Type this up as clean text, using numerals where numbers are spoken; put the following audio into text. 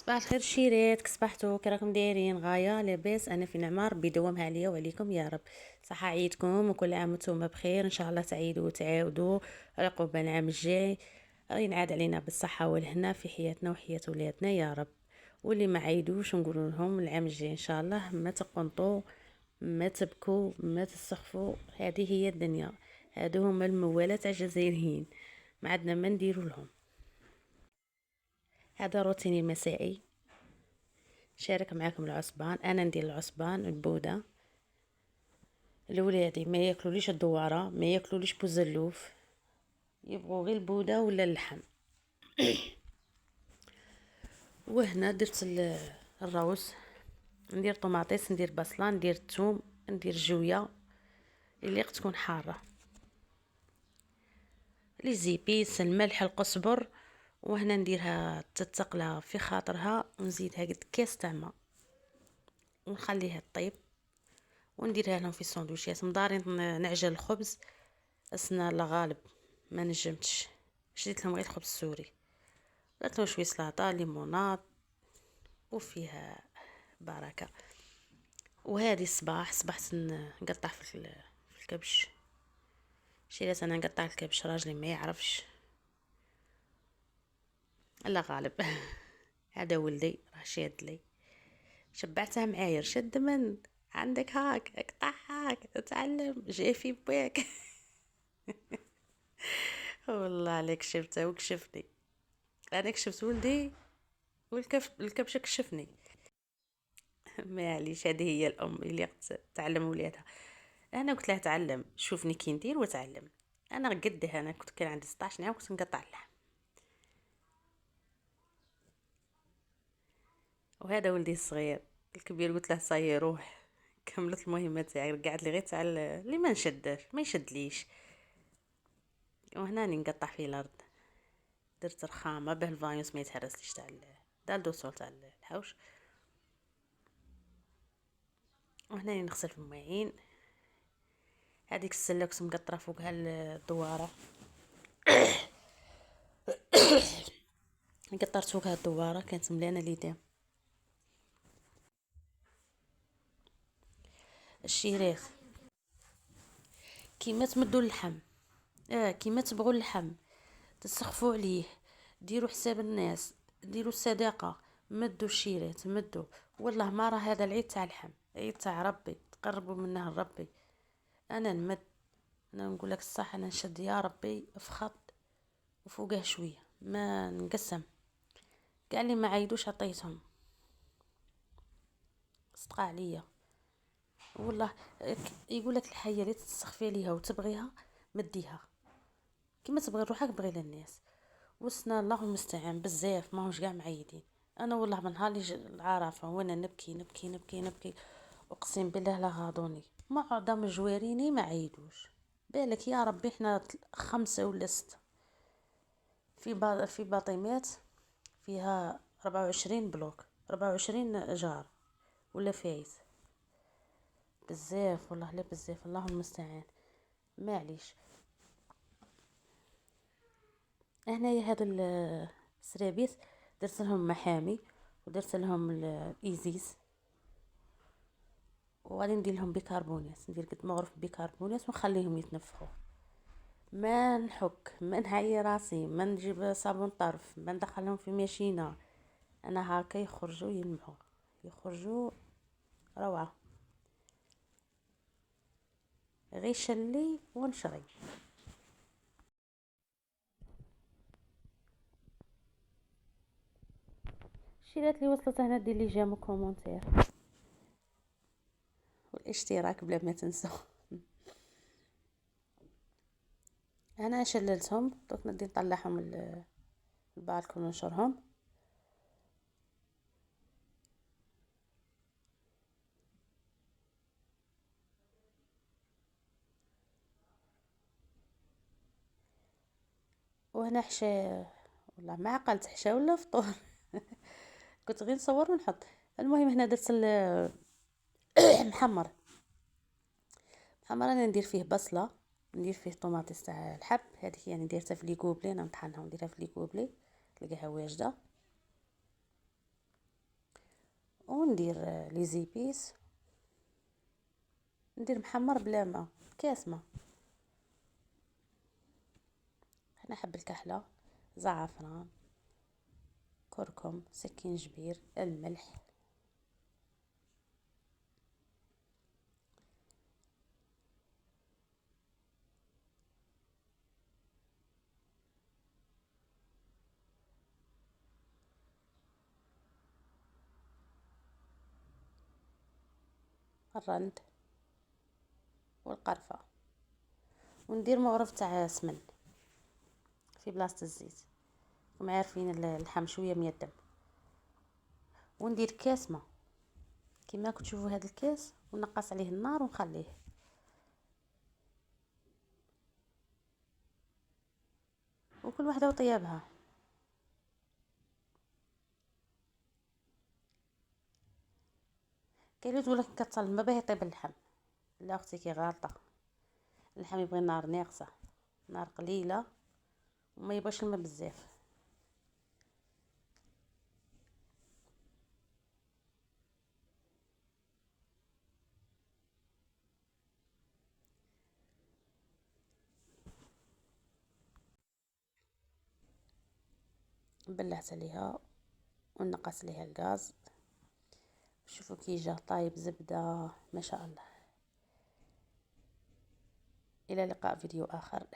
صباح الخير شيرات، كصبحتو؟ كي راكم دايرين؟ غايه لاباس؟ انا في نعمه، ربي يدومها عليا وعليكم يا رب. صحه عيدكم وكل عام وانتم بخير، ان شاء الله تعيدوا وتعاودوا عقب العام الجاي، ينعاد علينا بالصحه والهنا في حياتنا وحياه ولادنا يا رب. واللي ما عيدوش نقول لهم العام الجاي ان شاء الله ما تقنطوا، ما تبكوا، ما تسخفوا، هذه هي الدنيا. هادو هما الموالاه تاع الجزائريين، ما عندنا ما نديروا لهم. هذا روتيني المسائي. شارك معاكم العصبان، انا ندير العصبان البوده. الولادي ما ياكلوليش الدواره، ما ياكلوليش بوزلوف، يبغوا غير البوده ولا اللحم. وهنا درت الروز، ندير طوماطيس، ندير بصله، ندير الثوم، ندير جويه اللي تكون حاره، لي زيبيس، الملح، القزبر. وهنا نديرها تتقلى في خاطرها، ونزيدها قد كاس تاع ماء ونخليها طيب، ونديرها لهم في السندويشات. مدارين نعجن الخبز، اسنا الله غالب ما نجمتش، شديت لهم غير الخبز السوري، درت لهم شويه سلطه ليموناد وفيها بركه. وهذه الصباح صبحت نقطع في الكبش. شيلات انا نقطع الكبش، راجلي ما يعرفش، الله غالب. هذا ولدي راه شاد لي، شبعته معاير، شد من عندك هاك اقطع، هاك اتعلم، جاي في بواك. والله عليك شفته وكشفني، انا كشفت ولدي والكبش كشفني. معليش، هذه هي الام اللي تعلم ولادها. انا قلت لها تعلم، شوفني كي ندير وتعلم. انا قدها، انا كان عندي 16 عام كنت نقطع اللحم. وهذا ولدي الصغير الكبير، قلت له صاي روح، كملت المهمه تاعي، رجعت لي غير تاع اللي ما نشدش ما يشدليش. وهنا راني نقطع في الارض، درت رخامه به الفايوس ما يتهرسليش تاع الدوسول تاع الحوش. وهنا نغسل في الماعين. هذيك السله كنت مقطره فوقها الدواره، قطرت فوقها الدواره، كانت مليانه ليدام. الشيرات كيما تمدوا اللحم، كيما تبغوا اللحم تسخفوا عليه، ديروا حساب الناس، ديروا الصداقه، مدوا الشيرات مدوا. والله ما راه هذا العيد تاع اللحم، عيد تاع ربي، تقربوا منه لربي. انا نمد، انا نقول لك الصح، انا نشد يا ربي في خط وفوقه شويه، ما نقسم. قال لي ما عيدوش عطيتهم، صدقه عليا والله. يقول لك الحيه اللي تستخفي ليها وتبغيها مديها، كيما تبغي روحك بغي للناس. وسنا الله المستعان بزاف، ماهوش قاع معيدين. انا والله من نهار اللي العرفه وانا نبكي نبكي نبكي نبكي، اقسم بالله لا غاضوني. معظم جواريني ما عيدوش، بالك يا ربي احنا 5 ولا 6 في باطيمات فيها 24 بلوك، 24 جار ولا فايت. بزاف والله، لا بزاف، الله المستعان. معليش. هنايا هذا السرابيس درت لهم محامي، ودرت لهم الايزيز، وغادي ندير لهم بيكربونات، ندير قد مغرف بيكربونات ونخليهم يتنفخوا. ما نحك، ما نعي راسي، ما نجيب صابون طرف، ما ندخلهم في ماشينه. انا هكا يخرجوا يلمعوا، يخرجوا روعه، غير شلي ونشري. الشيرات اللي وصلت هنا دير لي جيم وكومونتير والاشتراك بلا ما تنسوا. انا شللتهم، دوك ندي نطلعهم البالكون ونشرهم. وهنا حشا، والله ما عقلت حشا ولا فطور. كنت غير نصور ونحط. المهم هنا درت محمر. محمر انا ندير فيه بصله، ندير فيه طوماطيس تاع الحب، هذيك يعني ديرتها في لي كوبلي، انا نطحنها ونديرها في لي كوبلي تلقاها واجده. وندير لي زيبيس، ندير محمر بلا ما، كاس ما. هنا حب الكحله، زعفران، كركم، سكينجبير، الملح. الرند والقرفه، وندير مغرف تاع سمن في بلاصه الزيت. راكم عارفين اللحم شويه ميدم. وندير كاس ما كيما راكم تشوفوا هذا الكاس، ونقص عليه النار ونخليه. وكل واحده وطيابها. كاين اللي تقول لك كتصل ما باه يطيب اللحم. لا اختي كي غالطه، اللحم يبغي نار ناقصه، نار قليله، وما يبغاش الماء بزاف. بلعت عليها ونقص عليها الغاز. شوفوا كي جا طايب زبده ما شاء الله. الى لقاء فيديو اخر.